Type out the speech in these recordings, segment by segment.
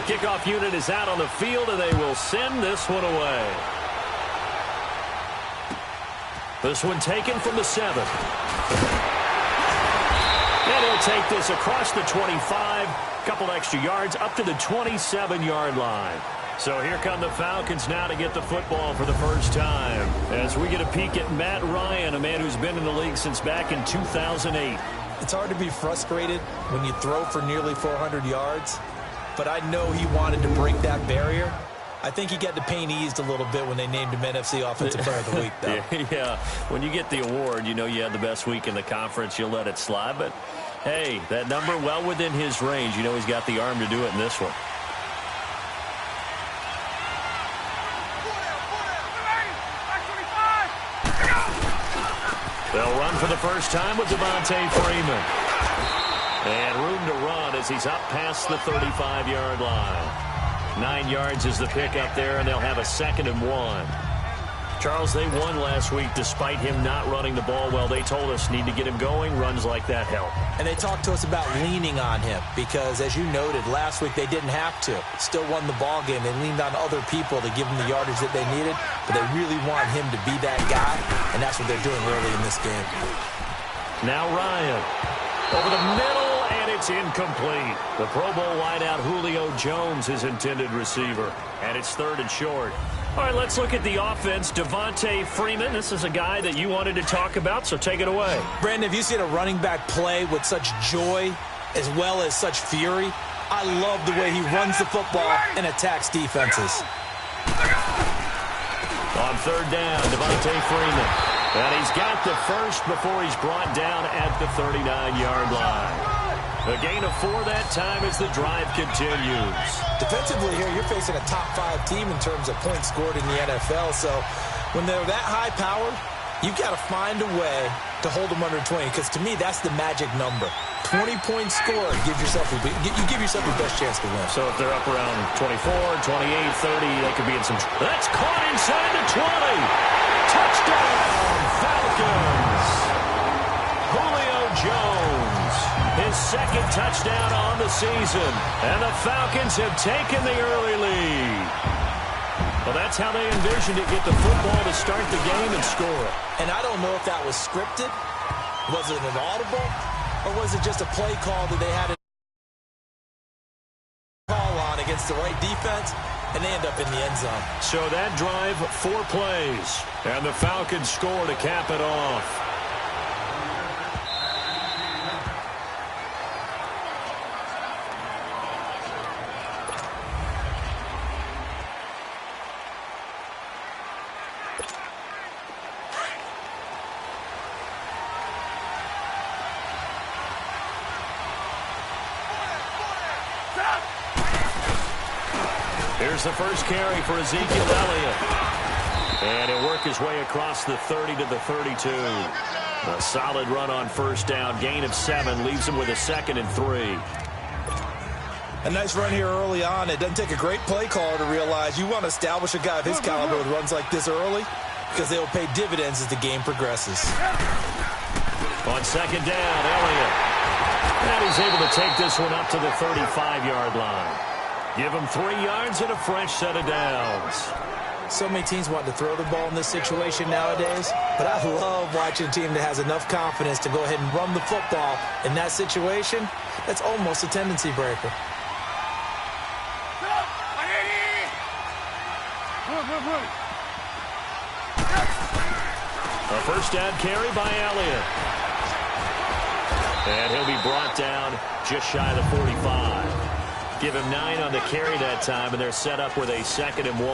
Kickoff unit is out on the field, and they will send this one away. This one taken from the 7. And he'll take this across the 25, couple extra yards up to the 27-yard line. So here come the Falcons now to get the football for the first time. As we get a peek at Matt Ryan, a man who's been in the league since back in 2008. It's hard to be frustrated when you throw for nearly 400 yards, but I know he wanted to break that barrier. I think he got the pain eased a little bit when they named him NFC Offensive Player of the Week, though. Yeah, when you get the award, you know you had the best week in the conference, you'll let it slide. But, hey, that number well within his range. You know he's got the arm to do it in this one. They'll run for the first time with Devontae Freeman. And room to run as he's up past the 35-yard line. 9 yards is the pickup there, and they'll have a 2nd and 1. Charles, they won last week despite him not running the ball well. They told us need to get him going. Runs like that help. And they talked to us about leaning on him because, as you noted, last week they didn't have to. Still won the ball game. They leaned on other people to give them the yardage that they needed, but they really want him to be that guy, and that's what they're doing early in this game. Now Ryan over the middle, and it's incomplete. The Pro Bowl wideout Julio Jones, his intended receiver, and it's 3rd and short. All right, let's look at the offense. Devontae Freeman, this is a guy that you wanted to talk about, so take it away. Brandon, have you seen a running back play with such joy as well as such fury? I love the way he runs the football and attacks defenses. On 3rd down, Devontae Freeman. And he's got the first before he's brought down at the 39-yard line. A gain of 4 that time as the drive continues. Defensively here, you're facing a top 5 team in terms of points scored in the NFL. So when they're that high-powered, you've got to find a way to hold them under 20. Because to me, that's the magic number. 20 points scored. You give yourself your best chance to win. So if they're up around 24, 28, 30, they could be in some... That's caught inside the 20. Touchdown, Falcons. Julio Jones, his 2nd touchdown on the season. And the Falcons have taken the early lead. Well, that's how they envisioned it, get the football to start the game and score it. And I don't know if that was scripted. Was it an audible? Or was it just a play call that they had to call on against the right defense? And they end up in the end zone. So that drive, 4 plays. And the Falcons score to cap it off. Here's the first carry for Ezekiel Elliott. And he'll work his way across the 30 to the 32. A solid run on 1st down. Gain of 7 leaves him with a 2nd and 3. A nice run here early on. It doesn't take a great play caller to realize you want to establish a guy of his caliber with runs like this early because they'll pay dividends as the game progresses. On 2nd down, Elliott. And he's able to take this one up to the 35-yard line. Give him 3 yards and a fresh set of downs. So many teams want to throw the ball in this situation nowadays, but I love watching a team that has enough confidence to go ahead and run the football in that situation. That's almost a tendency breaker. A 1st down carry by Elliott. And he'll be brought down just shy of the 45. Give him 9 on the carry that time, and they're set up with a 2nd and 1.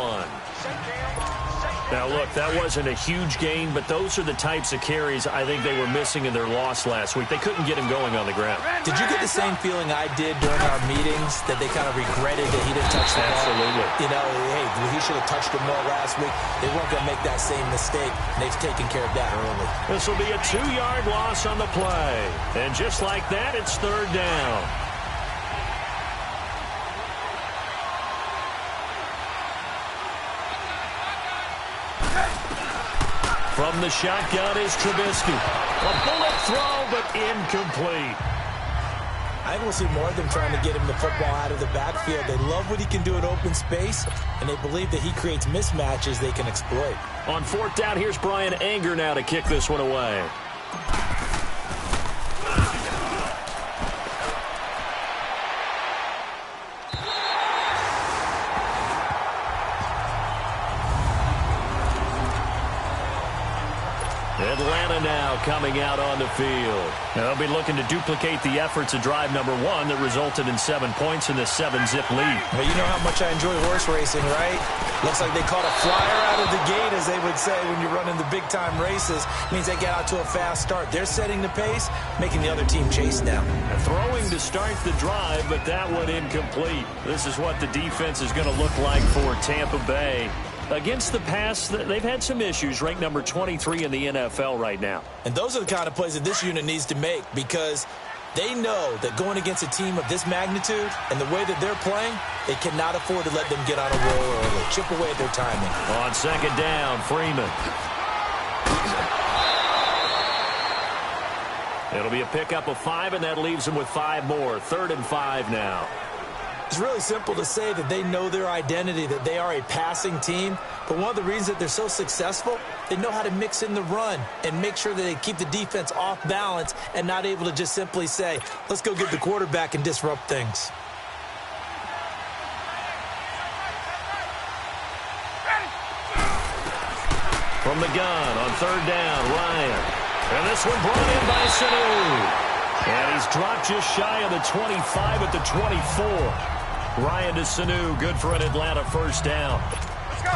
Now, look, that wasn't a huge gain, but those are the types of carries I think they were missing in their loss last week. They couldn't get him going on the ground. Did you get the same feeling I did during our meetings, that they kind of regretted that he didn't touch the ball? Absolutely. You know, hey, he should have touched it more last week. They weren't going to make that same mistake, and they've taken care of that early. This will be a 2-yard loss on the play. And just like that, it's 3rd down. From the shotgun is Trubisky. A bullet throw, but incomplete. I I think we'll see more of them trying to get him the football out of the backfield. They love what he can do in open space, and they believe that he creates mismatches they can exploit. On fourth down, here's Brian Anger now to kick this one away. Atlanta now coming out on the field. They'll be looking to duplicate the efforts of drive number 1 that resulted in 7 points in this 7-zip lead. Well, you know how much I enjoy horse racing, right? Looks like they caught a flyer out of the gate, as they would say when you're running the big-time races. Means they get out to a fast start. They're setting the pace, making the other team chase now. Throwing to start the drive, but that one incomplete. This is what the defense is going to look like for Tampa Bay. Against the pass, they've had some issues, ranked number 23 in the NFL right now. And those are the kind of plays that this unit needs to make, because they know that going against a team of this magnitude and the way that they're playing, they cannot afford to let them get on a roll early. Chip away at their timing. On second down, Freeman. It'll be a pickup of 5, and that leaves them with 5 more. 3rd and 5 now. It's really simple to say that they know their identity, that they are a passing team. But one of the reasons that they're so successful, they know how to mix in the run and make sure that they keep the defense off balance and not able to just simply say, let's go get the quarterback and disrupt things. From the gun on 3rd down, Ryan. And this one brought in by Sanu. And he's dropped just shy of the 25 at the 24. Ryan to Sanu, good for an Atlanta 1st down. Let's go.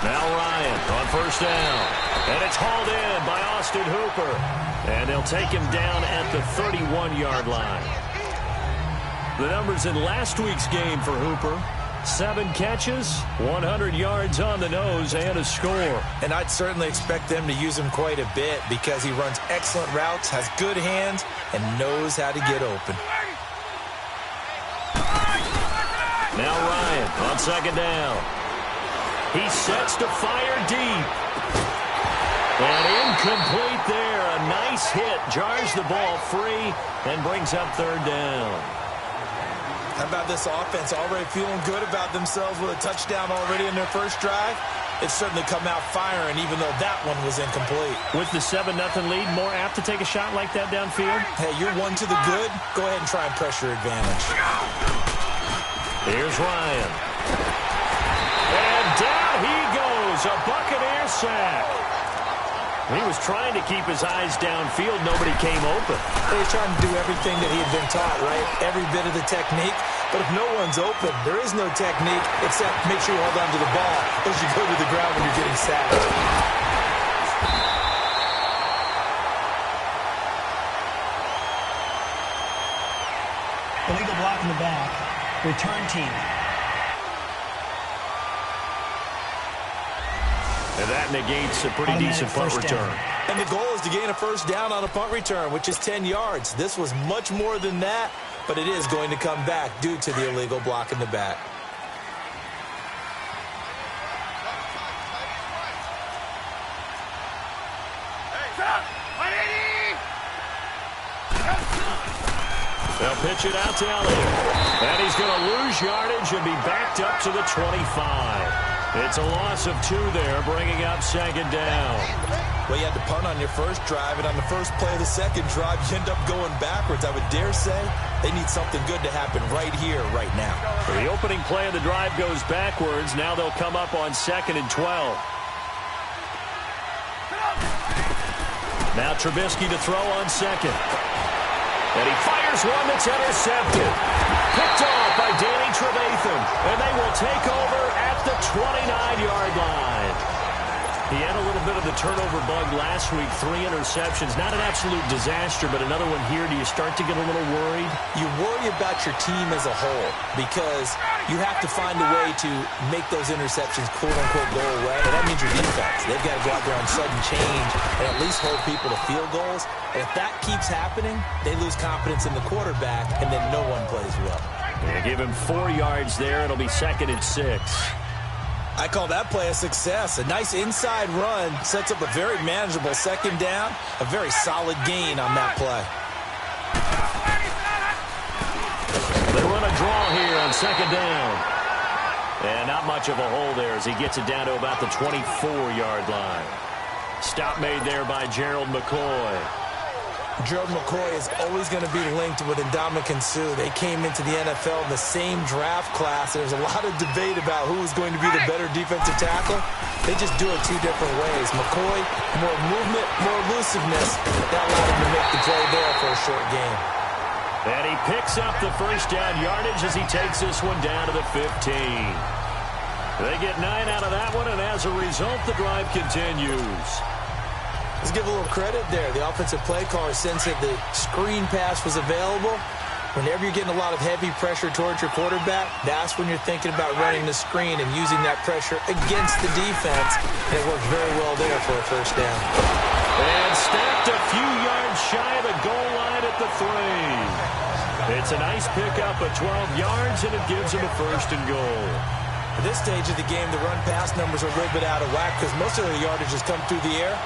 Now Ryan on 1st down. And it's hauled in by Austin Hooper. And they'll take him down at the 31-yard line. The numbers in last week's game for Hooper: 7 catches, 100 yards on the nose, and a score. And I'd certainly expect them to use him quite a bit, because he runs excellent routes, has good hands, and knows how to get open. Now Ryan on 2nd down. He sets to fire deep. And incomplete there. A nice hit. Jars the ball free and brings up 3rd down. How about this offense already feeling good about themselves with a touchdown already in their first drive? It's certainly come out firing, even though that one was incomplete. With the 7-0 lead, more apt to take a shot like that downfield? Hey, you're 1 to the good. Go ahead and try and pressure advantage. Here's Ryan. And down he goes. A Buccaneer sack. He was trying to keep his eyes downfield. Nobody came open. He's trying to do everything that he had been taught, right? Every bit of the technique. But if no one's open, there is no technique except make sure you hold on to the ball as you go to the ground when you're getting sacked. Illegal block in the back. Return team. And that negates a pretty decent punt return. And the goal is to gain a 1st down on a punt return, which is 10 yards. This was much more than that, but it is going to come back due to the illegal block in the back. They'll pitch it out to Elliott. And he's going to lose yardage and be backed up to the 25. It's a loss of 2 there, bringing up 2nd down. Well, you had to punt on your first drive, and on the first play of the second drive, you end up going backwards. I would dare say they need something good to happen right here, right now. The opening play of the drive goes backwards. Now they'll come up on 2nd and 12. Now Trubisky to throw on 2nd. And he fires one that's intercepted. Picked off by Danny Trevathan. And they will take over at the 29-yard line. He had a little bit of the turnover bug last week. 3 interceptions. Not an absolute disaster, but another one here. Do you start to get a little worried? You worry about your team as a whole, because you have to find a way to make those interceptions quote-unquote go away. And that means your defense. They've got to go out there on sudden change and at least hold people to field goals. And if that keeps happening, they lose confidence in the quarterback, and then no one plays well. They give him 4 yards there. It'll be 2nd and 6. I call that play a success. A nice inside run sets up a very manageable second down. A very solid gain on that play. They run a draw here on second down. And not much of a hole there as he gets it down to about the 24-yard line. Stop made there by Gerald McCoy. Gerald McCoy is always going to be linked with Ndamukong Suh. They came into the NFL in the same draft class. There's a lot of debate about who is going to be the better defensive tackle. They just do it two different ways. McCoy, more movement, more elusiveness. That allowed him to make the play there for a short gain. And he picks up the first down yardage as he takes this one down to the 15. They get 9 out of that one, and as a result, the drive continues. Let's give a little credit there. The offensive play caller sensed that the screen pass was available. Whenever you're getting a lot of heavy pressure towards your quarterback, that's when you're thinking about running the screen and using that pressure against the defense. And it worked very well there for a first down. And snapped a few yards shy of the goal line at the 3. It's a nice pickup of 12 yards, and it gives him a first and goal. At this stage of the game, the run-pass numbers are a little bit out of whack because most of the yardage has come through the air.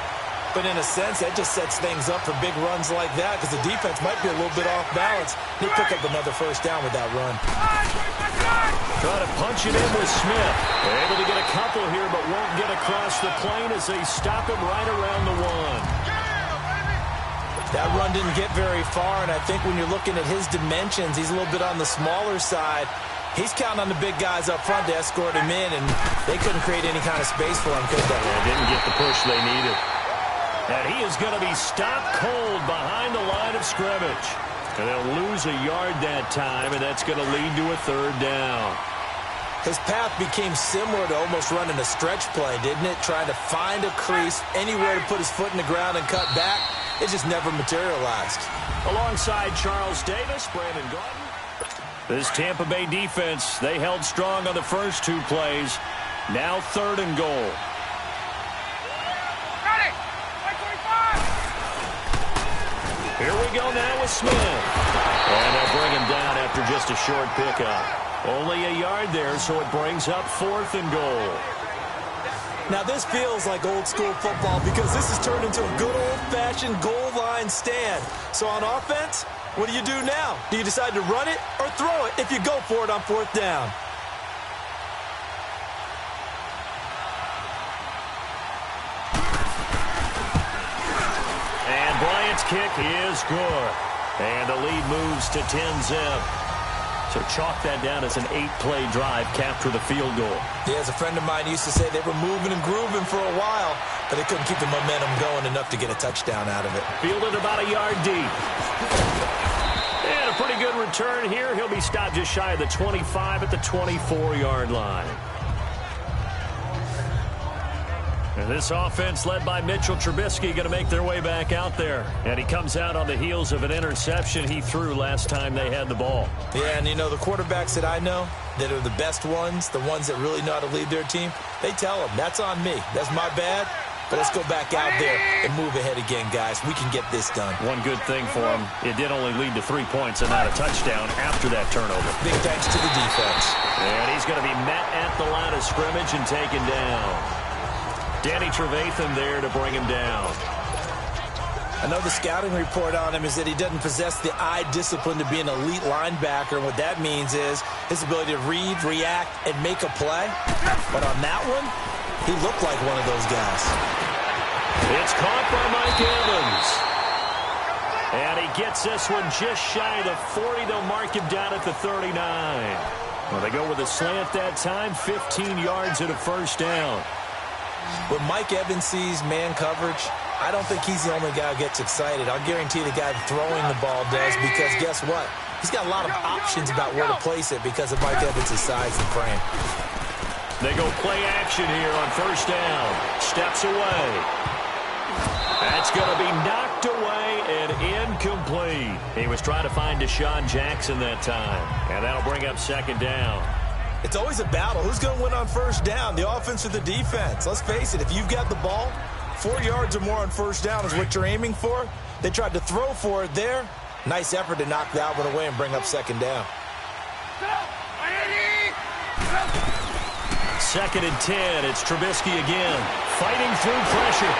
But in a sense, that just sets things up for big runs like that because the defense might be a little bit off balance. He'll pick up another first down with that run. Trying to punch it in with Smith. They're able to get a couple here, but won't get across the plane as they stop him right around the 1. That run didn't get very far, and I think when you're looking at his dimensions, he's a little bit on the smaller side. He's counting on the big guys up front to escort him in, and they couldn't create any kind of space for him, could they? They didn't get the push they needed. And he is going to be stopped cold behind the line of scrimmage. And they'll lose a yard that time, and that's going to lead to a third down. His path became similar to almost running a stretch play, didn't it? Trying to find a crease, anywhere to put his foot in the ground and cut back. It just never materialized. Alongside Charles Davis, Brandon Gordon. This Tampa Bay defense, they held strong on the first two plays. Now third and goal. Here we go now with Smith. And they'll bring him down after just a short pickup. Only a yard there, so it brings up fourth and goal. Now this feels like old school football because this has turned into a good old-fashioned goal line stand. So on offense, what do you do now? Do you decide to run it or throw it if you go for it on fourth down? Bryant's kick is good. And the lead moves to 10-zip. So chalk that down as an 8-play drive, capture the field goal. Yeah, as a friend of mine used to say, they were moving and grooving for a while, but they couldn't keep the momentum going enough to get a touchdown out of it. Fielded about a yard deep. And a pretty good return here. He'll be stopped just shy of the 25 at the 24-yard line. And this offense led by Mitchell Trubisky going to make their way back out there. And he comes out on the heels of an interception he threw last time they had the ball. Yeah, and you know, the quarterbacks that I know that are the best ones, the ones that really know how to lead their team, they tell them, that's on me. That's my bad. But let's go back out there and move ahead again, guys. We can get this done. One good thing for him, it did only lead to 3 points and not a touchdown after that turnover. Big thanks to the defense. And he's going to be met at the line of scrimmage and taken down. Danny Trevathan there to bring him down. I know the scouting report on him is that he doesn't possess the eye discipline to be an elite linebacker. And what that means is his ability to read, react, and make a play. But on that one, he looked like one of those guys. It's caught by Mike Evans. And he gets this one just shy of the 40. They'll mark him down at the 39. Well, they go with a slant that time, 15 yards and a first down. When Mike Evans sees man coverage, I don't think he's the only guy who gets excited. I'll guarantee the guy throwing the ball does, because guess what? He's got a lot of options about where to place it because of Mike Evans' size and frame. They go play action here on first down. Steps away. That's going to be knocked away and incomplete. He was trying to find Deshaun Jackson that time, and that'll bring up second down. It's always a battle. Who's going to win on first down, the offense or the defense? Let's face it, if you've got the ball, 4 yards or more on first down is what you're aiming for. They tried to throw for it there. Nice effort to knock that one away and bring up second down. 2nd and 10. It's Trubisky again, fighting through pressure.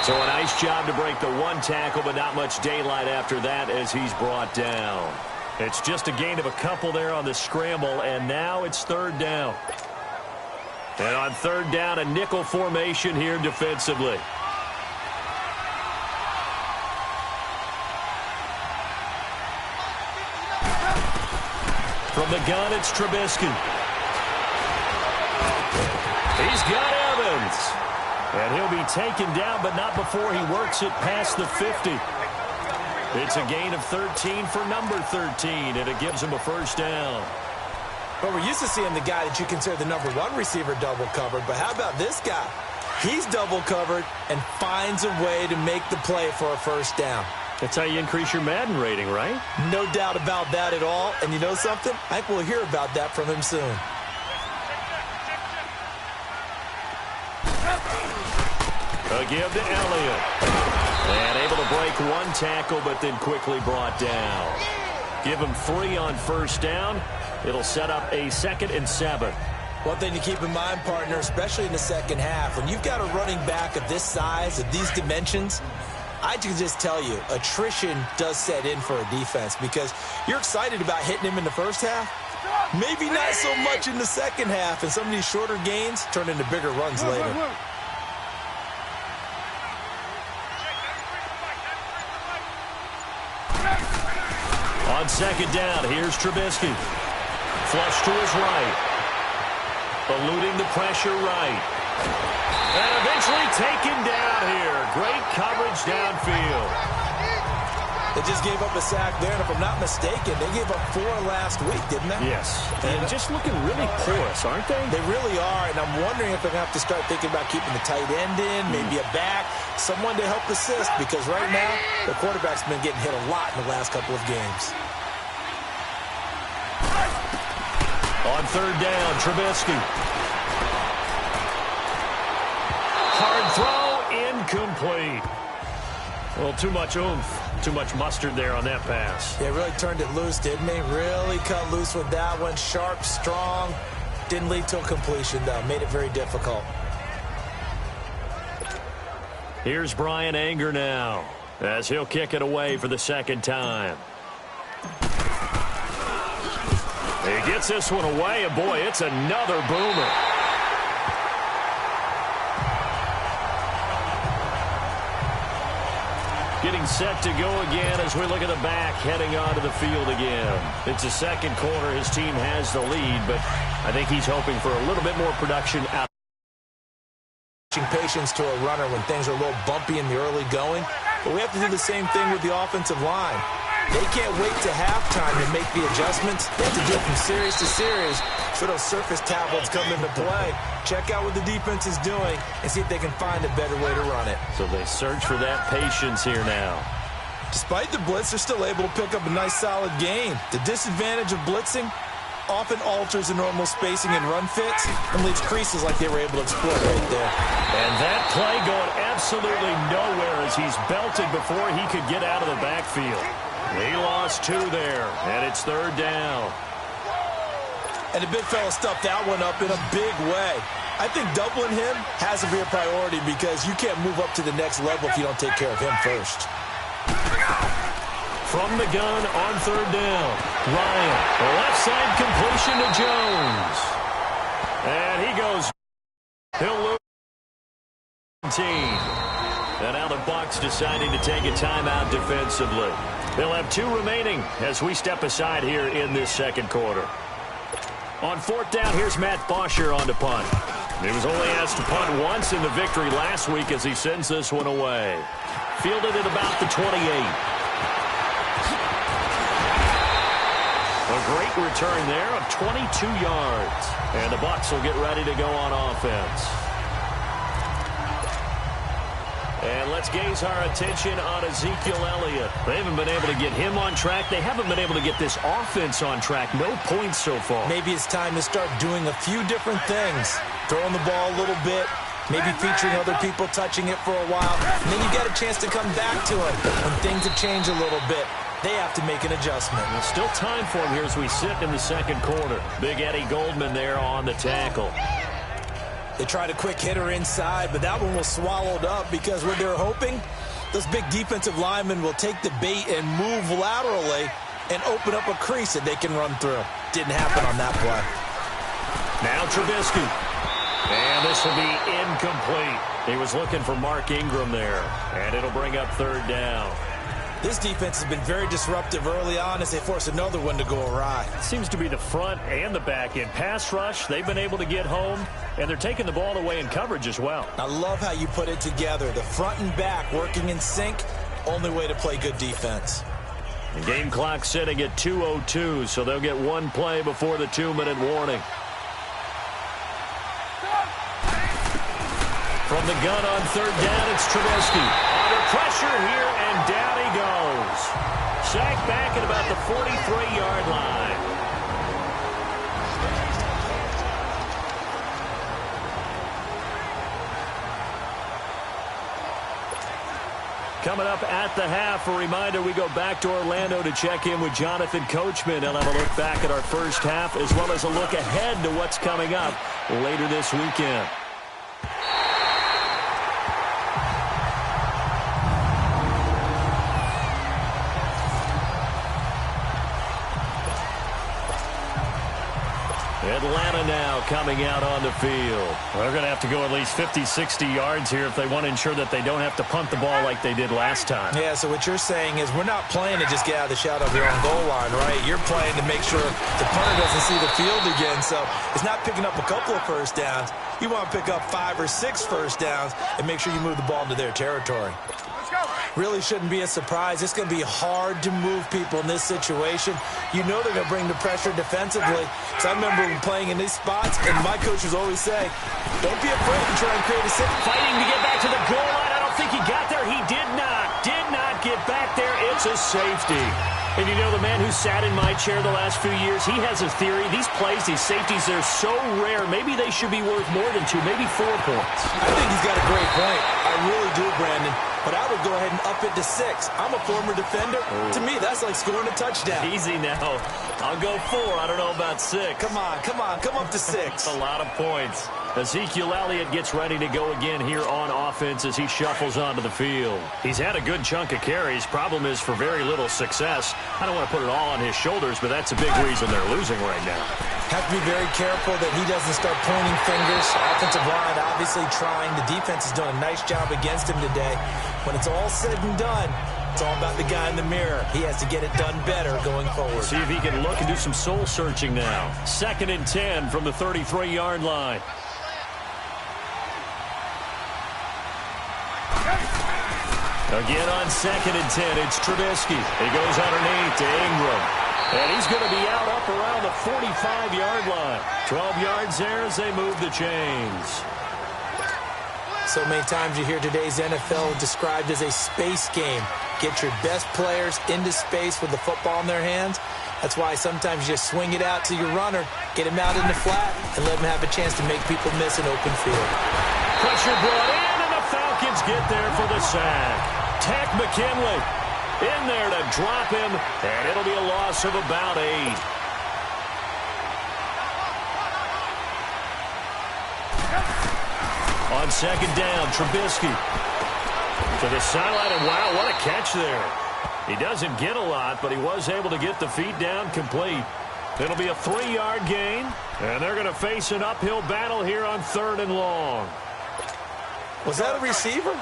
So a nice job to break the one tackle, but not much daylight after that as he's brought down. It's just a gain of a couple there on the scramble, and now it's 3rd down. And on 3rd down, a nickel formation here defensively. From the gun, it's Trubisky. He's got Evans. And he'll be taken down, but not before he works it past the 50. It's a gain of 13 for number 13, and it gives him a 1st down. But we're used to seeing the guy that you consider the number 1 receiver double covered. But how about this guy? He's double covered and finds a way to make the play for a 1st down. That's how you increase your Madden rating, right? No doubt about that at all. And you know something? I think we'll hear about that from him soon. A give to Elliott. And able to break one tackle, but then quickly brought down. Give him 3 on 1st down. It'll set up a 2nd and 7. One thing to keep in mind, partner, especially in the second half, when you've got a running back of this size, of these dimensions, I can just tell you, attrition does set in for a defense because you're excited about hitting him in the first half. Maybe not so much in the second half, and some of these shorter gains turn into bigger runs later. On 2nd down, here's Trubisky. Flush to his right. Eluding the pressure right. And eventually taken down here. Great coverage downfield. They just gave up a sack there, and if I'm not mistaken, they gave up 4 last week, didn't they? Yes. And just looking really porous, aren't they? They really are, and I'm wondering if they're going to have to start thinking about keeping the tight end in, maybe a back, someone to help assist, because right now, the quarterback's been getting hit a lot in the last couple of games. On 3rd down, Trubisky. Hard throw, incomplete. Well, too much oomph, too much mustard there on that pass. They really turned it loose, didn't they? Really cut loose with that one. Sharp, strong. Didn't lead to a completion, though. Made it very difficult. Here's Brian Anger now, as he'll kick it away for the 2nd time. He gets this one away, and boy, it's another boomer. Getting set to go again as we look at the back, heading onto the field again. It's a 2nd quarter. His team has the lead, but I think he's hoping for a little bit more production out. Patience to a runner when things are a little bumpy in the early going, but we have to do the same thing with the offensive line. They can't wait to halftime to make the adjustments. They have to do it from series to series so those surface tablets come into play. Check out what the defense is doing and see if they can find a better way to run it. So they search for that patience here now. Despite the blitz, they're still able to pick up a nice solid gain. The disadvantage of blitzing often alters the normal spacing and run fits and leaves creases like they were able to exploit right there. And that play going absolutely nowhere as he's belted before he could get out of the backfield. He lost 2 there, and it's 3rd down. And the big fella stuffed that one up in a big way. I think doubling him has to be a priority because you can't move up to the next level if you don't take care of him first. From the gun on 3rd down, Ryan, left side completion to Jones. And he goes. He'll lose 17. And now the Bucs deciding to take a timeout defensively. They'll have 2 remaining as we step aside here in this 2nd quarter. On 4th down, here's Matt Bosher on to punt. He was only asked to punt once in the victory last week as he sends this one away. Fielded at about the 28. A great return there of 22 yards. And the Bucs will get ready to go on offense. And let's gaze our attention on Ezekiel Elliott. They haven't been able to get him on track. They haven't been able to get this offense on track. No points so far. Maybe it's time to start doing a few different things. Throwing the ball a little bit, maybe featuring other people touching it for a while. And then you get a chance to come back to it when things have changed a little bit. they have to make an adjustment. There's still time for him here as we sit in the second quarter. Big Eddie Goldman there on the tackle. They tried a quick hitter inside, but that one was swallowed up because what they're hoping, those big defensive linemen will take the bait and move laterally and open up a crease that they can run through. Didn't happen on that play. Now Trubisky. And this will be incomplete. He was looking for Mark Ingram there. And it'll bring up third down. This defense has been very disruptive early on as they force another one to go awry. Seems to be the front and the back end. Pass rush, they've been able to get home, and they're taking the ball away in coverage as well. I love how you put it together. The front and back working in sync, only way to play good defense. The game clock sitting at 2:02, so they'll get one play before the 2-minute warning. From the gun on third down, it's Trubisky. Under pressure here, and down he goes. Sacked back at about the 43-yard line. Coming up at the half, a reminder, we go back to Orlando to check in with Jonathan Coachman. He'll have a look back at our first half as well as a look ahead to what's coming up later this weekend. Atlanta now coming out on the field. Well, they're going to have to go at least 50, 60 yards here if they want to ensure that they don't have to punt the ball like they did last time. Yeah, so what you're saying is we're not playing to just get out of the shadow of your own goal line, right? You're playing to make sure the punter doesn't see the field again. So it's not picking up a couple of first downs. You want to pick up 5 or 6 first downs and make sure you move the ball into their territory. Really shouldn't be a surprise. It's going to be hard to move people in this situation. You know they're going to bring the pressure defensively. So I remember playing in these spots, and my coach was always saying, don't be afraid to try and create a sit. Fighting to get back to the goal line. I don't think he got there. He did not get back there. It's a safety. And you know, the man who sat in my chair the last few years, he has a theory. These plays, these safeties, they're so rare. Maybe they should be worth more than 2, maybe 4 points. I think he's got a great point. I really do, Brandon. But I would go ahead and up it to 6. I'm a former defender. Ooh. To me, that's like scoring a touchdown. Easy now. I'll go 4. I don't know about 6. Come on. Come up to 6. A lot of points. Ezekiel Elliott gets ready to go again here on offense as he shuffles onto the field. He's had a good chunk of carries. Problem is for very little success. I don't want to put it all on his shoulders, but that's a big reason they're losing right now. Have to be very careful that he doesn't start pointing fingers. Offensive line obviously trying. The defense has done a nice job against him today. When it's all said and done, it's all about the guy in the mirror. He has to get it done better going forward. See if he can look and do some soul searching now. 2nd and 10 from the 33-yard line. Again on 2nd and 10, it's Trubisky. He goes underneath to Ingram. And he's going to be out up around the 45-yard line. 12 yards there as they move the chains. So many times you hear today's NFL described as a space game. Get your best players into space with the football in their hands. That's why sometimes you just swing it out to your runner, get him out in the flat, and let him have a chance to make people miss an open field. Pressure brought in, and the Falcons get there for the sack. Tech McKinley in there to drop him, and it'll be a loss of about 8. On 2nd down, Trubisky to the sideline, and wow, what a catch there. He doesn't get a lot, but he was able to get the feet down complete. It'll be a 3-yard gain, and they're going to face an uphill battle here on 3rd and long. Was that a receiver?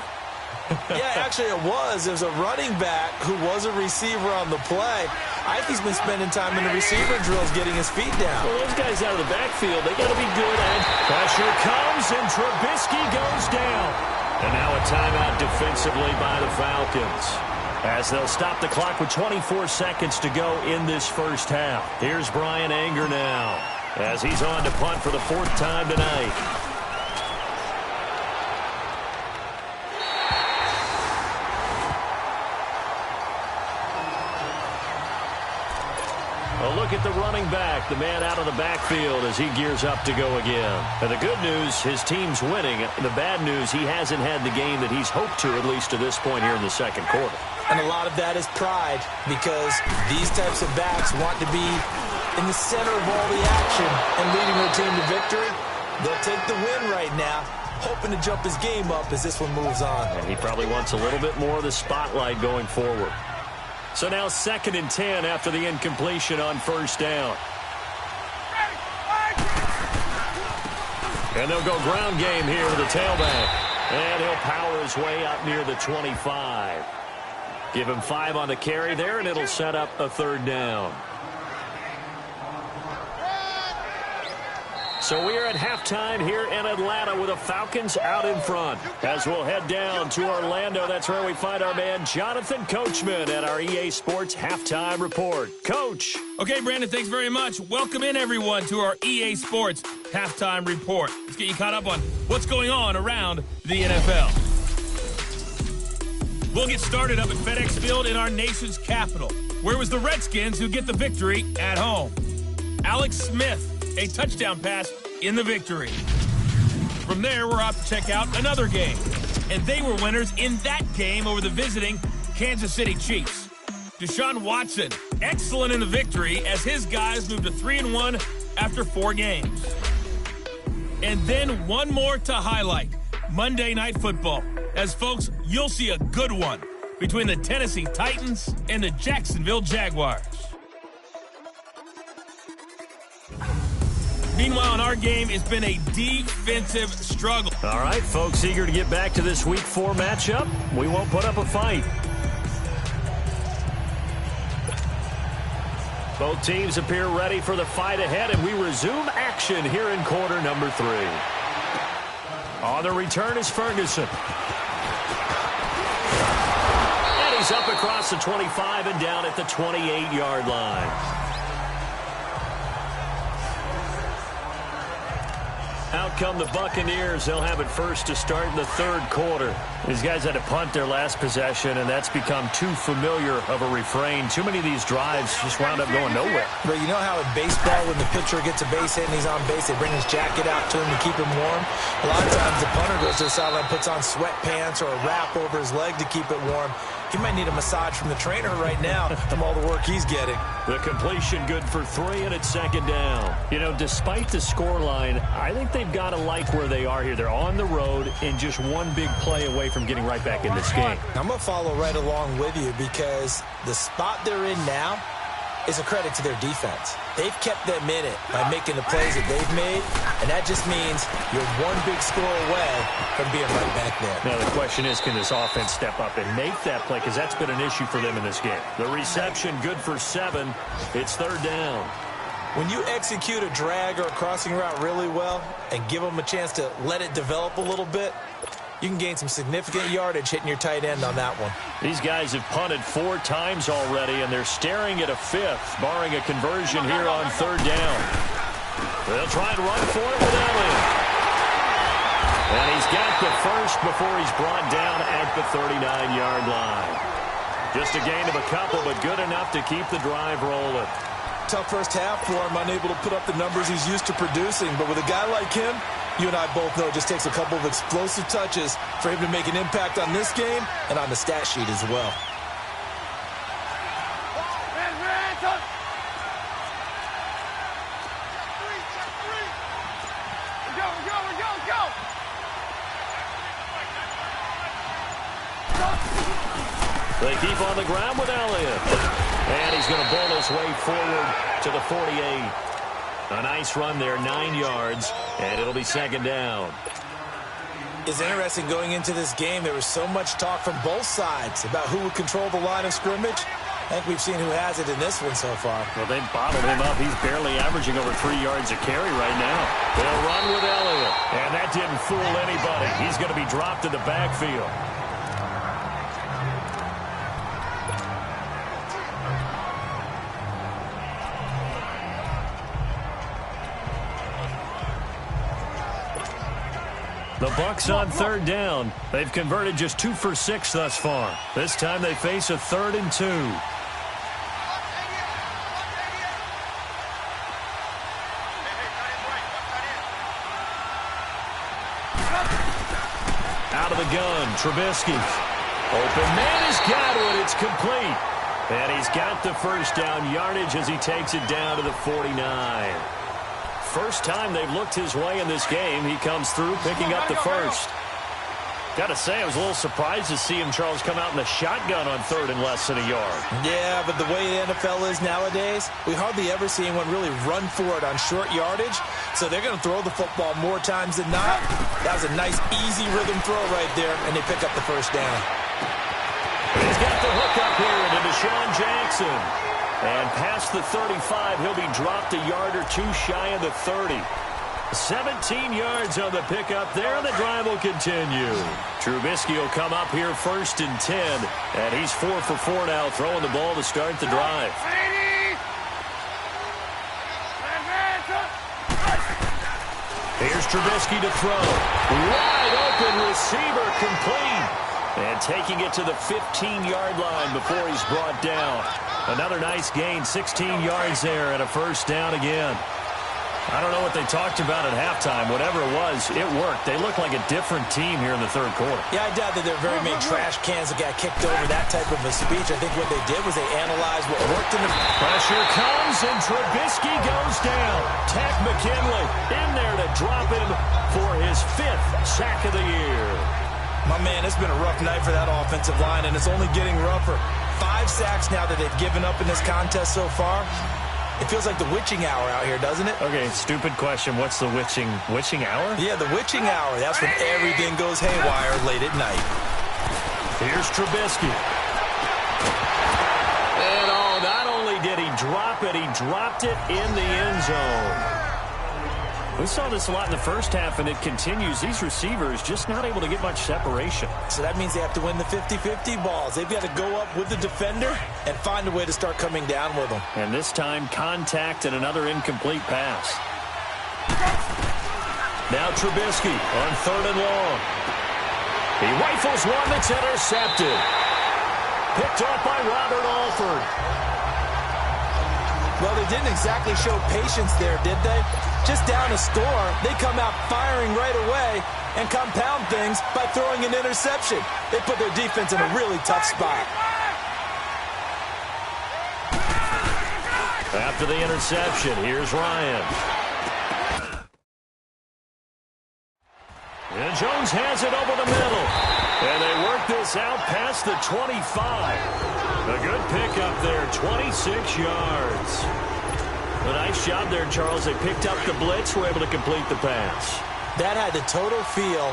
Yeah, actually it was. There's a running back who was a receiver on the play. I think he's been spending time in the receiver drills getting his feet down. Well, those guys out of the backfield, they got to be good. And pressure comes, and Trubisky goes down. And now a timeout defensively by the Falcons, as they'll stop the clock with 24 seconds to go in this first half. Here's Brian Anger now, as he's on to punt for the 4th time tonight. A look at the running back, the man out of the backfield as he gears up to go again. And the good news, his team's winning. The bad news, he hasn't had the game that he's hoped to, at least to this point here in the second quarter. And a lot of that is pride, because these types of backs want to be in the center of all the action and leading their team to victory. They'll take the win right now, hoping to jump his game up as this one moves on. And he probably wants a little bit more of the spotlight going forward. So now 2nd and 10 after the incompletion on 1st down. And they'll go ground game here with the tailback. And he'll power his way up near the 25. Give him 5 on the carry there, and it'll set up a 3rd down. So we are at halftime here in Atlanta with the Falcons out in front. As we'll head down to Orlando, that's where we find our man Jonathan Coachman at our EA Sports Halftime Report. Coach. Okay, Brandon, thanks very much. Welcome in, everyone, to our EA Sports Halftime Report. Let's get you caught up on what's going on around the NFL. We'll get started up at FedEx Field in our nation's capital, where it was the Redskins who get the victory at home. Alex Smith, a touchdown pass in the victory. From there, we're off to check out another game. And they were winners in that game over the visiting Kansas City Chiefs. Deshaun Watson, excellent in the victory as his guys moved to 3-1 after 4 games. And then one more to highlight, Monday Night Football. As folks, you'll see a good one between the Tennessee Titans and the Jacksonville Jaguars. Meanwhile, in our game, it's been a defensive struggle. All right, folks, eager to get back to this Week 4 matchup. We won't put up a fight. Both teams appear ready for the fight ahead, and we resume action here in quarter number 3. On the return is Ferguson. And he's up across the 25 and down at the 28-yard line. Out come the Buccaneers. They'll have it first to start in the 3rd quarter. These guys had to punt their last possession, and that's become too familiar of a refrain. Too many of these drives just wound up going nowhere. But you know how in baseball, when the pitcher gets a base hit and he's on base, they bring his jacket out to him to keep him warm? A lot of times the punter goes to the sideline, puts on sweatpants or a wrap over his leg to keep it warm. He might need a massage from the trainer right now from all the work he's getting. The completion good for 3, and it's 2nd down. You know, despite the scoreline, I think they've got to like where they are here. They're on the road and just one big play away from getting right back in this game. I'm going to follow right along with you because the spot they're in now is a credit to their defense. They've kept them in it by making the plays that they've made, and that just means you're one big score away from being right back there. Now, the question is, can this offense step up and make that play? Because that's been an issue for them in this game. The reception good for 7. It's 3rd down. When you execute a drag or a crossing route really well and give them a chance to let it develop a little bit, you can gain some significant yardage hitting your tight end on that one. These guys have punted 4 times already, and they're staring at a 5th, barring a conversion here on 3rd down. They'll try and run for it with Elliott. And he's got the first before he's brought down at the 39-yard line. Just a gain of a couple, but good enough to keep the drive rolling. Tough first half for him, unable to put up the numbers he's used to producing. But with a guy like him, you and I both know it just takes a couple of explosive touches for him to make an impact on this game and on the stat sheet as well. They keep on the ground with Elliott. And he's going to bowl his way forward to the 48. A nice run there, 9 yards, and it'll be 2nd down. It's interesting going into this game. There was so much talk from both sides about who would control the line of scrimmage. I think we've seen who has it in this one so far. Well, they've bottled him up. He's barely averaging over 3 yards a carry right now. They'll run with Elliott, and that didn't fool anybody. He's going to be dropped in the backfield. The Bucs on 3rd down. They've converted just 2 for 6 thus far. This time they face a 3rd and 2. Out of the gun, Trubisky. Open man has got it. It's complete. And he's got the first down yardage as he takes it down to the 49. First time they've looked his way in this game. He comes through picking up the first. Got to say, I was a little surprised to see him, Charles, come out in the shotgun on third and less than a yard. Yeah, but the way the NFL is nowadays, we hardly ever see anyone really run for it on short yardage. So they're going to throw the football more times than not. That was a nice, easy rhythm throw right there, and they pick up the first down. He's got the hook up here into Deshaun Jackson. And past the 35, he'll be dropped a yard or two shy of the 30. 17 yards on the pickup there, and the drive will continue. Trubisky will come up here first and 10, and he's 4 for 4 now, throwing the ball to start the drive. Here's Trubisky to throw. Wide open receiver, complete. And taking it to the 15-yard line before he's brought down. Another nice gain, 16 yards there, and a first down again. I don't know what they talked about at halftime. Whatever it was, it worked. They look like a different team here in the third quarter. Yeah, I doubt that there are very many trash cans that got kicked over, that type of a speech. I think what they did was they analyzed what worked in the... Pressure comes, and Trubisky goes down. Tech McKinley in there to drop him for his 5th sack of the year. My man, it's been a rough night for that offensive line, and it's only getting rougher. 5 sacks now that they've given up in this contest so far. It feels like the witching hour out here, doesn't it? Okay, stupid question. What's the witching hour? Yeah, the witching hour. That's when everything goes haywire late at night. Here's Trubisky. And not only did he drop it, he dropped it in the end zone. We saw this a lot in the first half, and it continues. These receivers just not able to get much separation. So that means they have to win the 50-50 balls. They've got to go up with the defender and find a way to start coming down with them. And this time, contact and another incomplete pass. Now Trubisky on third and long. He rifles one that's intercepted. Picked off by Robert Alford. Well, they didn't exactly show patience there, did they? Just down a score, they come out firing right away and compound things by throwing an interception. They put their defense in a really tough spot. After the interception, here's Ryan. And Jones has it over the middle. And they work this out past the 25. A good pickup there, 26 yards. A nice job there, Charles. They picked up the blitz, were able to complete the pass. That had the total feel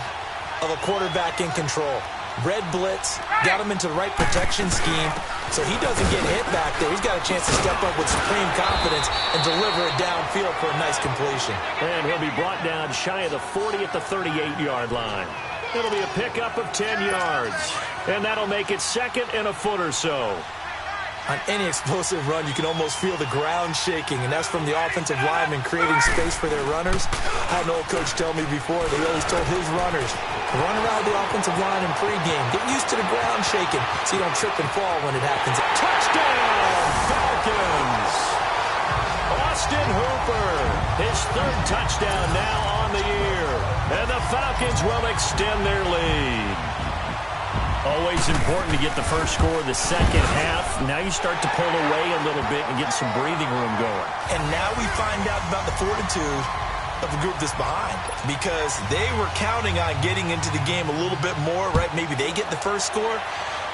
of a quarterback in control. Red blitz, got him into the right protection scheme, so he doesn't get hit back there. He's got a chance to step up with supreme confidence and deliver it downfield for a nice completion. And he'll be brought down shy of the 40 at the 38-yard line. It'll be a pickup of 10 yards, and that'll make it second and a foot or so. On any explosive run, you can almost feel the ground shaking, and that's from the offensive linemen creating space for their runners. I had an old coach tell me before, they always told his runners, run around the offensive line in pregame. Get used to the ground shaking so you don't trip and fall when it happens. Touchdown, Falcons! Austin Hooper, his 3rd touchdown now on the year. And the Falcons will extend their lead. Always important to get the first score of the second half. Now you start to pull away a little bit and get some breathing room going. And now we find out about the fortitude of the group that's behind, because they were counting on getting into the game a little bit more, right? Maybe they get the first score.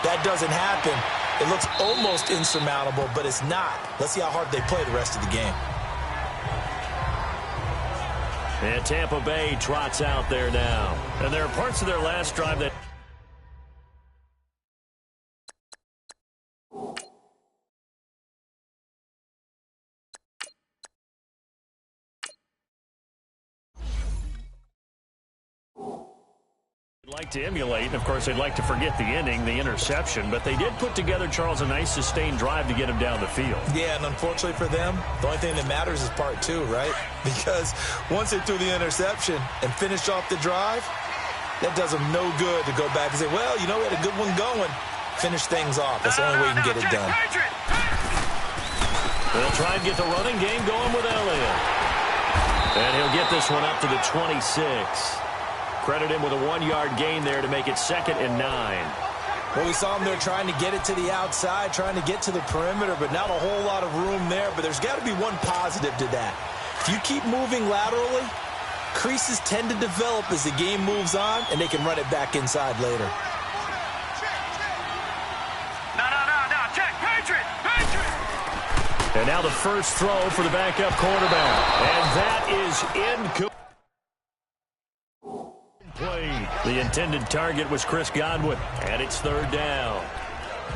That doesn't happen. It looks almost insurmountable, but it's not. Let's see how hard they play the rest of the game. And Tampa Bay trots out there now. And there are parts of their last drive that... like to emulate, and of course they'd like to forget the inning, the interception, but they did put together, Charles, a nice sustained drive to get him down the field. Yeah, and unfortunately for them, the only thing that matters is part 2, right? Because once they threw the interception and finished off the drive, that does them no good to go back and say, well, you know, we had a good one going. Finish things off. That's the only way you can get it done. They'll try and get the running game going with Elliott. And he'll get this one up to the 26. Credit him with a 1-yard gain there to make it 2nd and 9. Well, we saw him there trying to get it to the outside, trying to get to the perimeter, but not a whole lot of room there. But there's got to be one positive to that. If you keep moving laterally, creases tend to develop as the game moves on, and they can run it back inside later. No, check, Patriot! And now the first throw for the backup quarterback. And that is incomplete. The intended target was Chris Godwin, and it's third down.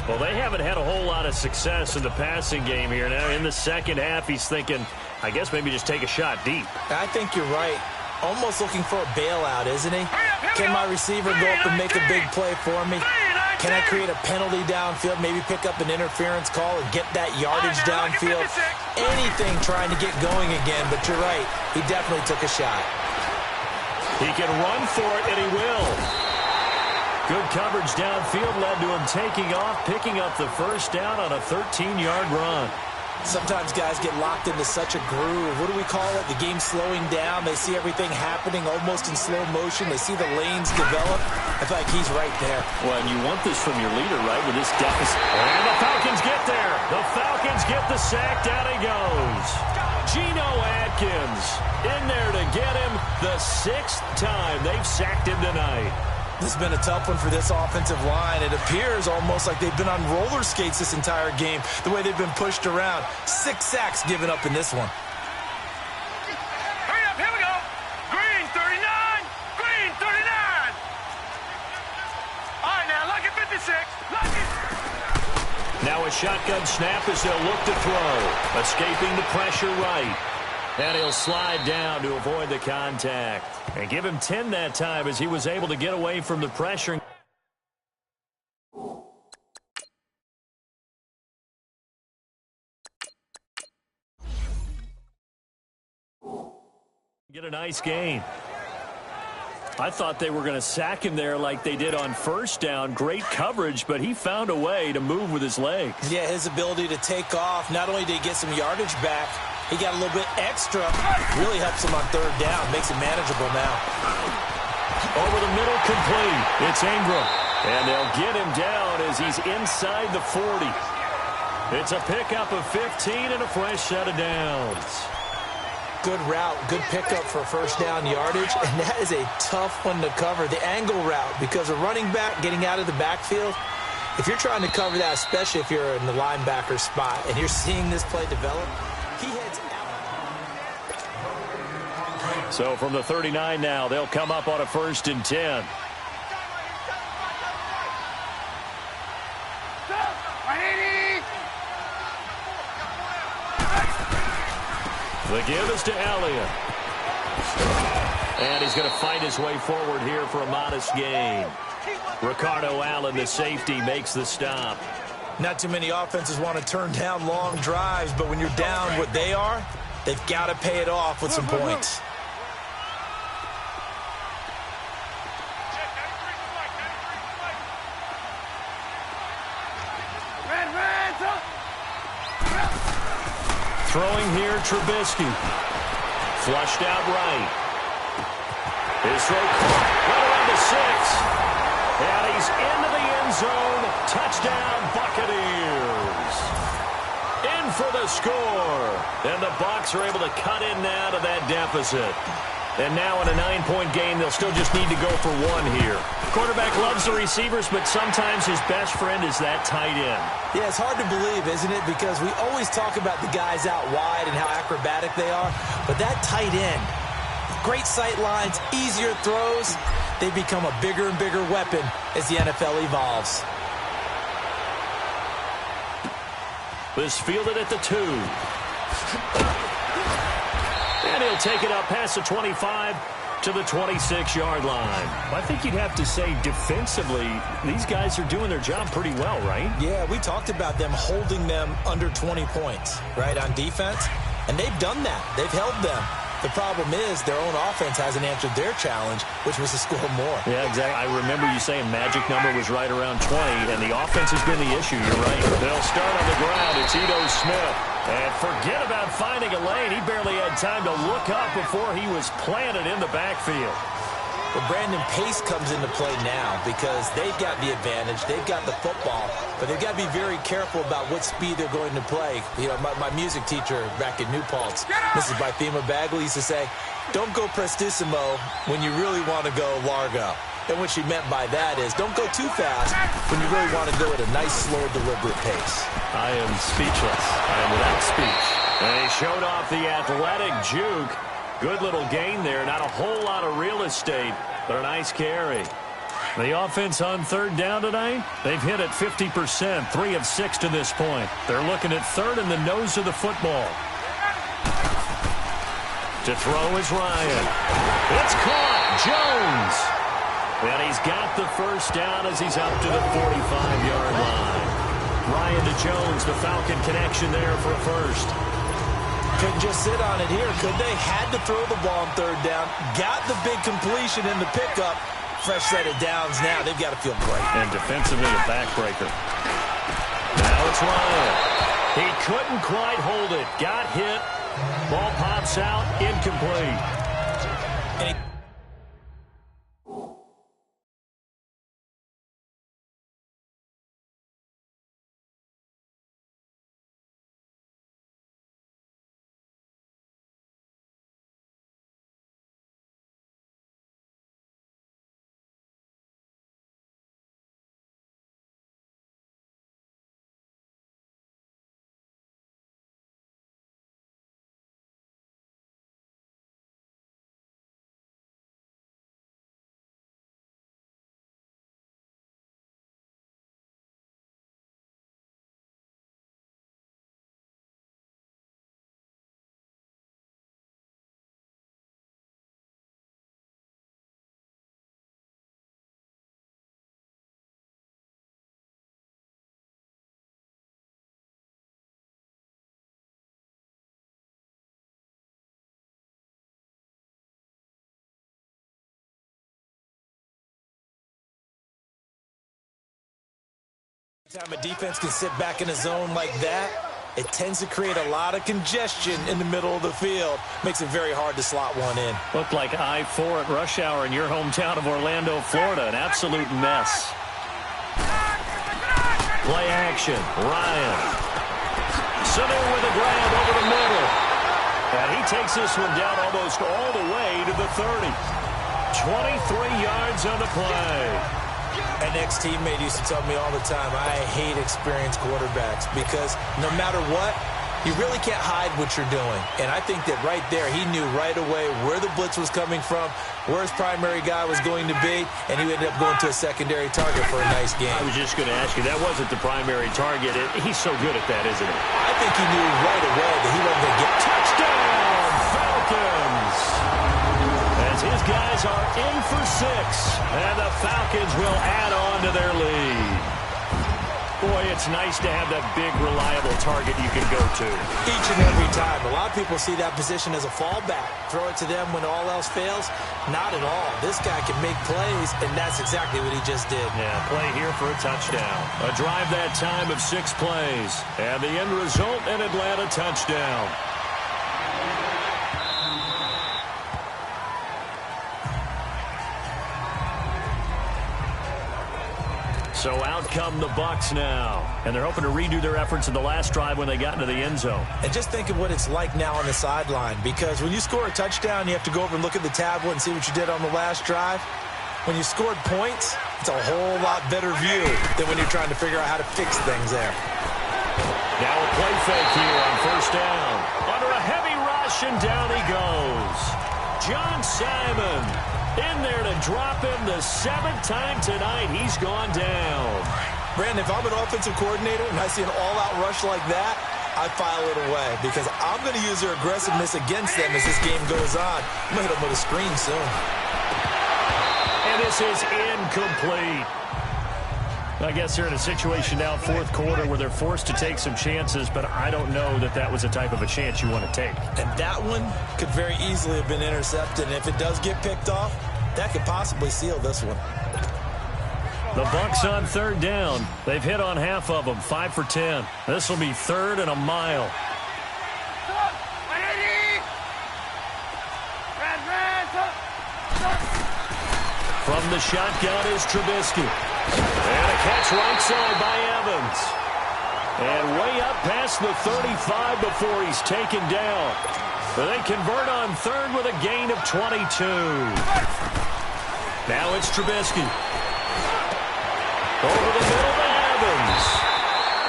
Well, they haven't had a whole lot of success in the passing game here. Now, in the second half, he's thinking, I guess maybe just take a shot deep. I think you're right. Almost looking for a bailout, isn't he? Can my receiver go up and make a big play for me? Can I create a penalty downfield, maybe pick up an interference call and get that yardage downfield? Anything trying to get going again, but you're right. He definitely took a shot. He can run for it, and he will. Good coverage downfield led to him taking off, picking up the first down on a 13-yard run. Sometimes guys get locked into such a groove. What do we call it? The game slowing down. They see everything happening almost in slow motion. They see the lanes develop. I feel like he's right there. Well, and you want this from your leader, right, with this deficit. And the Falcons get there. The Falcons get the sack. Down he goes. Geno Atkins in there to get him the 6th time they've sacked him tonight. This has been a tough one for this offensive line. It appears almost like they've been on roller skates this entire game, the way they've been pushed around. 6 sacks given up in this one. Hurry up, here we go. Green 39, Green 39. All right, now, lucky 56, lucky. Now a shotgun snap as they'll look to throw. Escaping the pressure right. And he'll slide down to avoid the contact. And give him 10 that time as he was able to get away from the pressure. Get a nice gain. I thought they were going to sack him there like they did on first down. Great coverage, but he found a way to move with his legs. Yeah, his ability to take off. Not only did he get some yardage back, he got a little bit extra. Really helps him on third down. Makes it manageable now. Over the middle, complete. It's Ingram. And they'll get him down as he's inside the 40. It's a pickup of 15 and a fresh set of downs. Good route, good pickup for first down yardage, and that is a tough one to cover, the angle route, because a running back getting out of the backfield, if you're trying to cover that, especially if you're in the linebacker spot and you're seeing this play develop, he heads out. So from the 39 now, they'll come up on a 1st and 10. The give is to Elliott. And he's going to fight his way forward here for a modest gain. Ricardo Allen, the safety, makes the stop. Not too many offenses want to turn down long drives, but when you're down what they are, they've got to pay it off with some points. Throwing here, Trubisky. Flushed out right. His throw caught right around the 6. And he's into the end zone. Touchdown, Buccaneers. In for the score. And the Bucs are able to cut in now to that deficit. And now in a 9-point game, they'll still just need to go for 1 here. Quarterback loves the receivers, but sometimes his best friend is that tight end. Yeah, it's hard to believe, isn't it? Because we always talk about the guys out wide and how acrobatic they are. But that tight end, great sight lines, easier throws, they become a bigger and bigger weapon as the NFL evolves. This fielded at the 2. And he'll take it up past the 25 to the 26-yard line. I think you'd have to say defensively, these guys are doing their job pretty well, right? Yeah, we talked about them holding them under 20 points, right, on defense. And they've done that. They've held them. The problem is their own offense hasn't answered their challenge, which was to score more. Yeah, exactly. I remember you saying magic number was right around 20, and the offense has been the issue. You're right. They'll start on the ground. It's Ito Smith. And forget about finding a lane. He barely had time to look up before he was planted in the backfield. But Brandon, pace comes into play now because they've got the advantage. They've got the football, but they've got to be very careful about what speed they're going to play. You know, my music teacher back in New Paltz, Mrs. Bythema Bagley, used to say, don't go prestissimo when you really want to go largo. And what she meant by that is don't go too fast when you really want to go at a nice, slow, deliberate pace. I am speechless. I am without speech. And he showed off the athletic juke. Good little gain there. Not a whole lot of real estate, but a nice carry. The offense on third down tonight, they've hit at 50%, 3 of 6 to this point. They're looking at third in the nose of the football. To throw is Ryan. It's caught. Jones. And he's got the first down as he's up to the 45-yard line. Ryan to Jones, the Falcon connection there for a first. Couldn't just sit on it here, could they? Had to throw the ball on third down. Got the big completion in the pickup. Fresh set of downs now. They've got to feel great. And defensively, a backbreaker. Now it's Ryan. He couldn't quite hold it. Got hit. Ball pops out. Incomplete. And time a defense can sit back in a zone like that, it tends to create a lot of congestion in the middle of the field. Makes it very hard to slot one in. Looked like I-4 at rush hour in your hometown of Orlando, Florida. An absolute mess. Play action. Ryan. Sanu with a grab over the middle. And he takes this one down almost all the way to the 30. 23 yards on the play. An ex-teammate used to tell me all the time, I hate experienced quarterbacks because no matter what, you really can't hide what you're doing. And I think that right there, he knew right away where the blitz was coming from, where his primary guy was going to be, and he ended up going to a secondary target for a nice game. I was just going to ask you, that wasn't the primary target. He's so good at that, isn't he? I think he knew right away that he wasn't going to get touchdown, Falcons! As his guys are in for 6, and the Falcons will add on to their lead. Boy, it's nice to have that big, reliable target you can go to. Each and every time. A lot of people see that position as a fallback. Throw it to them when all else fails. Not at all. This guy can make plays, and that's exactly what he just did. Yeah, play here for a touchdown. A drive that time of 6 plays. And the end result, an Atlanta touchdown. So out come the Bucs now. And they're hoping to redo their efforts in the last drive when they got into the end zone. And just think of what it's like now on the sideline. Because when you score a touchdown, you have to go over and look at the tablet and see what you did on the last drive. When you scored points, it's a whole lot better view than when you're trying to figure out how to fix things there. Now a play fake here on first down. Under a heavy rush, and down he goes. John Simon in there to drop him the 7th time tonight. He's gone down. Brandon, if I'm an offensive coordinator and I see an all-out rush like that, I file it away because I'm going to use their aggressiveness against them as this game goes on. I'm going to hit them with a screen soon. And this is incomplete. I guess they're in a situation now, 4th quarter, where they're forced to take some chances, but I don't know that that was the type of a chance you want to take. And that one could very easily have been intercepted. And if it does get picked off, that could possibly seal this one. The Bucs on third down. They've hit on half of them, 5 for 10. This will be 3rd and a mile. From the shotgun is Trubisky. And a catch right side by Evans. And way up past the 35 before he's taken down. They convert on third with a gain of 22. Now it's Trubisky. Over the middle to Evans.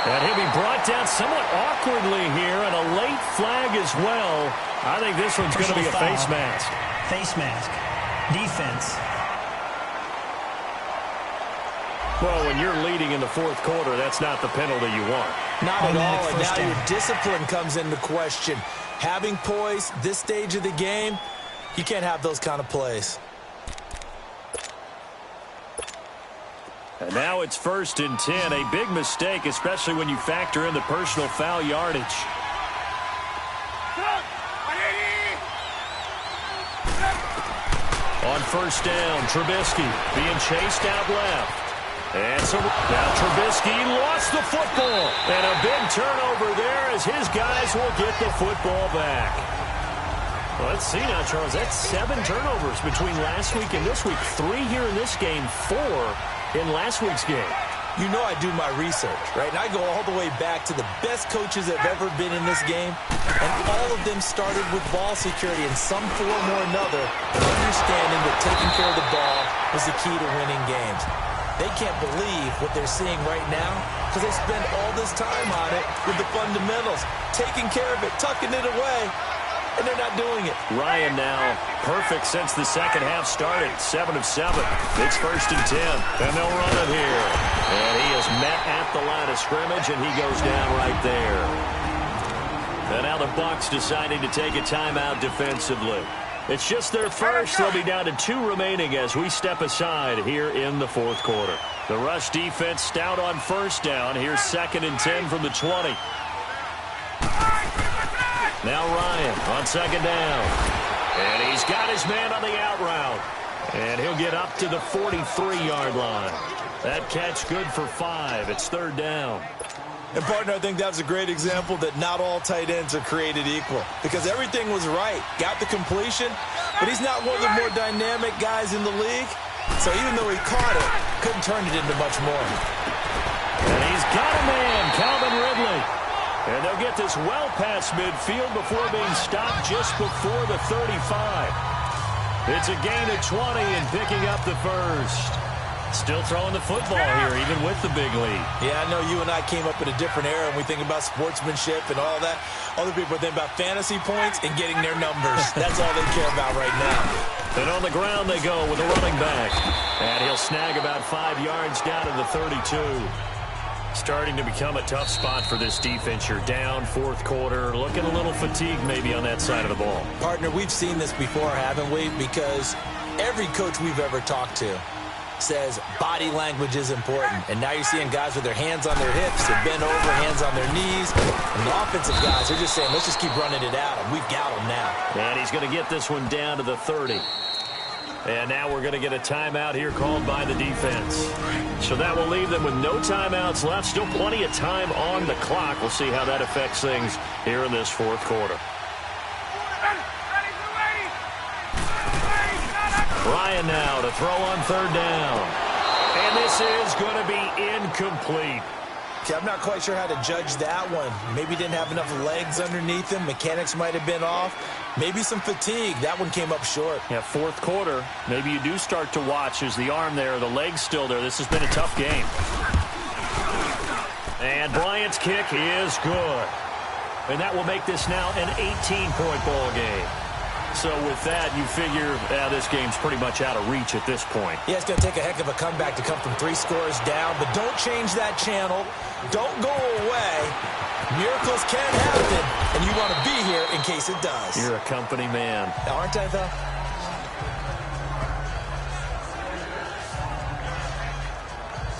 And he'll be brought down somewhat awkwardly here, and a late flag as well. I think this one's going to be a face mask. Face mask. Defense. Well, when you're leading in the fourth quarter, that's not the penalty you want. Not at all, and now down. your discipline comes into question. Having poise, this stage of the game, you can't have those kind of plays. And now it's 1st and 10. A big mistake, especially when you factor in the personal foul yardage. On 1st down, Trubisky being chased out left. And so now Trubisky lost the football. And a big turnover there as his guys will get the football back. Well, let's see now, Charles. That's 7 turnovers between last week and this week. 3 here in this game, 4 in last week's game. You know I do my research, right? And I go all the way back to the best coaches that have ever been in this game. And all of them started with ball security in some form or another, understanding that taking care of the ball was the key to winning games. They can't believe what they're seeing right now because they spend all this time on it with the fundamentals, taking care of it, tucking it away, and they're not doing it. Ryan now perfect since the second half started. 7 of 7. It's 1st and 10. And they'll run it here. And he is met at the line of scrimmage, and he goes down right there. And now the Bucs deciding to take a timeout defensively. It's just their first. They'll be down to 2 remaining as we step aside here in the fourth quarter. The rush defense stout on 1st down. Here's 2nd and 10 from the 20. Now Ryan on 2nd down. And he's got his man on the out route. And he'll get up to the 43-yard line. That catch good for 5. It's 3rd down. And, partner, I think that was a great example that not all tight ends are created equal because everything was right. Got the completion, but he's not one of the more dynamic guys in the league. So even though he caught it, couldn't turn it into much more. And he's got a man, Calvin Ridley. And they'll get this well past midfield before being stopped just before the 35. It's a gain of 20 and picking up the first. Still throwing the football here, even with the big lead. Yeah, I know you and I came up in a different era, and we think about sportsmanship and all that. Other people think about fantasy points and getting their numbers. That's all they care about right now. And on the ground they go with a running back. And he'll snag about 5 yards down to the 32. Starting to become a tough spot for this defense. You're down, fourth quarter, looking a little fatigued maybe on that side of the ball. Partner, we've seen this before, haven't we? Because every coach we've ever talked to says body language is important. And now you're seeing guys with their hands on their hips, they're bent over, hands on their knees. And the offensive guys are just saying, let's just keep running it out, and we've got them now. And he's going to get this one down to the 30. And now we're going to get a timeout here called by the defense. So that will leave them with no timeouts left. Still plenty of time on the clock. We'll see how that affects things here in this fourth quarter. Ryan now to throw on 3rd down. And this is going to be incomplete. Okay, I'm not quite sure how to judge that one. Maybe didn't have enough legs underneath him. Mechanics might have been off. Maybe some fatigue. That one came up short. Yeah, fourth quarter. Maybe you do start to watch. Is the arm there, the leg's still there? This has been a tough game. And Bryant's kick is good. And that will make this now an 18-point ball game. So with that, you figure this game's pretty much out of reach at this point. Yeah, it's going to take a heck of a comeback to come from 3 scores down. But don't change that channel. Don't go away. Miracles can happen, and you want to be here in case it does. You're a company man. Aren't I, though?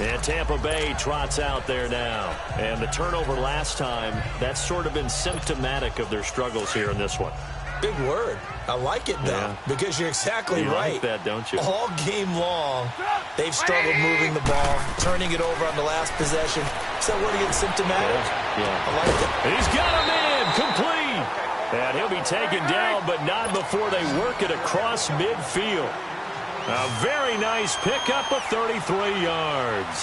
And Tampa Bay trots out there now. And the turnover last time, that's sort of been symptomatic of their struggles here in this one. Big word. I like it, though, because you're exactly right. You like that, don't you? All game long, they've struggled moving the ball, turning it over on the last possession. So what again, symptomatic? Yeah. I like it. He's got him in, complete. And he'll be taken down, but not before they work it across midfield. A very nice pickup of 33 yards.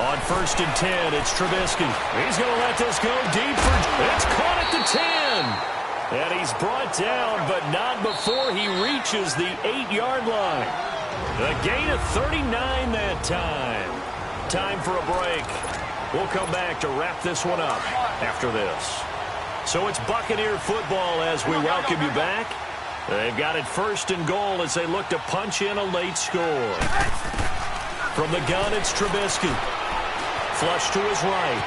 On 1st and 10, it's Trubisky. He's going to let this go deep for... It's caught at the 10. And he's brought down, but not before he reaches the 8-yard line. A gain of 39 that time. Time for a break. We'll come back to wrap this one up after this. So it's Buccaneer football as we welcome you back. They've got it 1st and goal as they look to punch in a late score. From the gun, it's Trubisky. Flush to his right.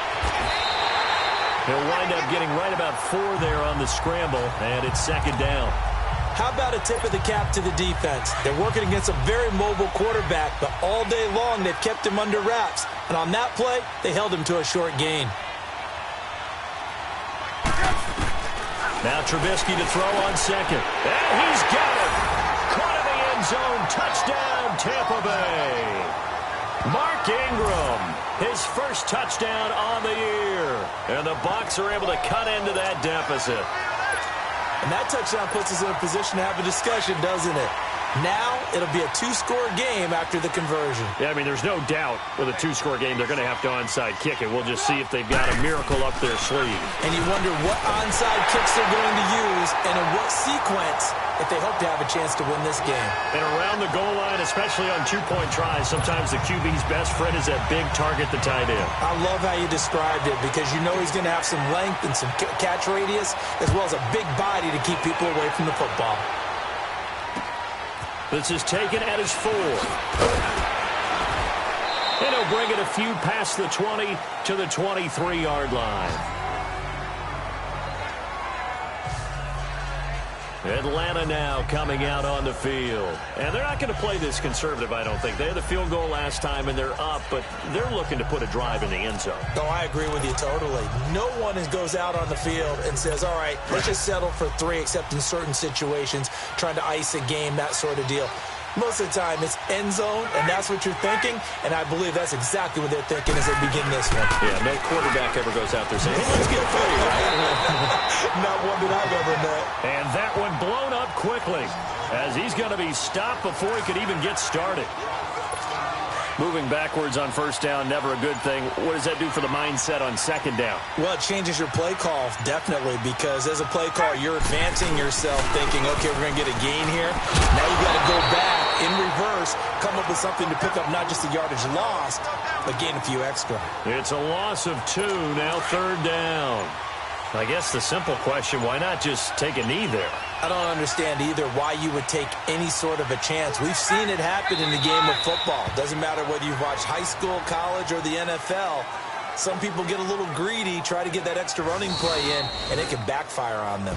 He'll wind up getting right about 4 there on the scramble, and it's 2nd down. How about a tip of the cap to the defense? They're working against a very mobile quarterback, but all day long they've kept him under wraps. And on that play, they held him to a short gain. Now Trubisky to throw on 2nd. And he's got it. Caught in the end zone. Touchdown, Tampa Bay. Mark Ingram, his first touchdown on the year. And the Bucs are able to cut into that deficit. And that touchdown puts us in a position to have a discussion, doesn't it? Now it'll be a 2-score game after the conversion. Yeah, I mean, there's no doubt with a 2-score game they're going to have to onside kick it. We'll just see if they've got a miracle up their sleeve. And you wonder what onside kicks they're going to use and in what sequence if they hope to have a chance to win this game. And around the goal line, especially on 2-point tries, sometimes the QB's best friend is that big target, the tight end. I love how you described it because you know he's going to have some length and some catch radius as well as a big body to keep people away from the football. This is taken at his 4. And he'll bring it a few past the 20 to the 23-yard line. Atlanta now coming out on the field. And they're not going to play this conservative, I don't think. They had the field goal last time, and they're up, but they're looking to put a drive in the end zone. Oh, I agree with you totally. No one goes out on the field and says, all right, let's just settle for 3, except in certain situations, trying to ice a game, that sort of deal. Most of the time, it's end zone, and that's what you're thinking, and I believe that's exactly what they're thinking as they begin this one. Yeah, no quarterback ever goes out there saying, hey, let's get 3. Not one that I've ever met. And that one blown up quickly as he's going to be stopped before he could even get started. Moving backwards on 1st down, never a good thing. What does that do for the mindset on 2nd down? Well, it changes your play call, definitely, because as a play call, you're advancing yourself thinking, okay, we're going to get a gain here. Now you got to go back in reverse, come up with something to pick up not just the yardage lost, but gain a few extra. It's a loss of 2, now 3rd down. I guess the simple question, why not just take a knee there? I don't understand either why you would take any sort of a chance. We've seen it happen in the game of football. Doesn't matter whether you've watched high school, college, or the NFL. Some people get a little greedy, try to get that extra running play in, and it can backfire on them.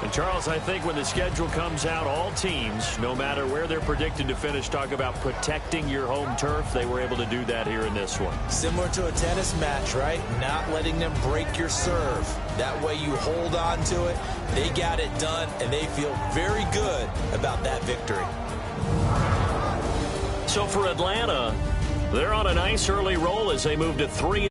And, Charles, I think when the schedule comes out, all teams, no matter where they're predicted to finish, talk about protecting your home turf. They were able to do that here in this one. Similar to a tennis match, right? Not letting them break your serve. That way you hold on to it. They got it done, and they feel very good about that victory. So for Atlanta, they're on a nice early roll as they move to 3.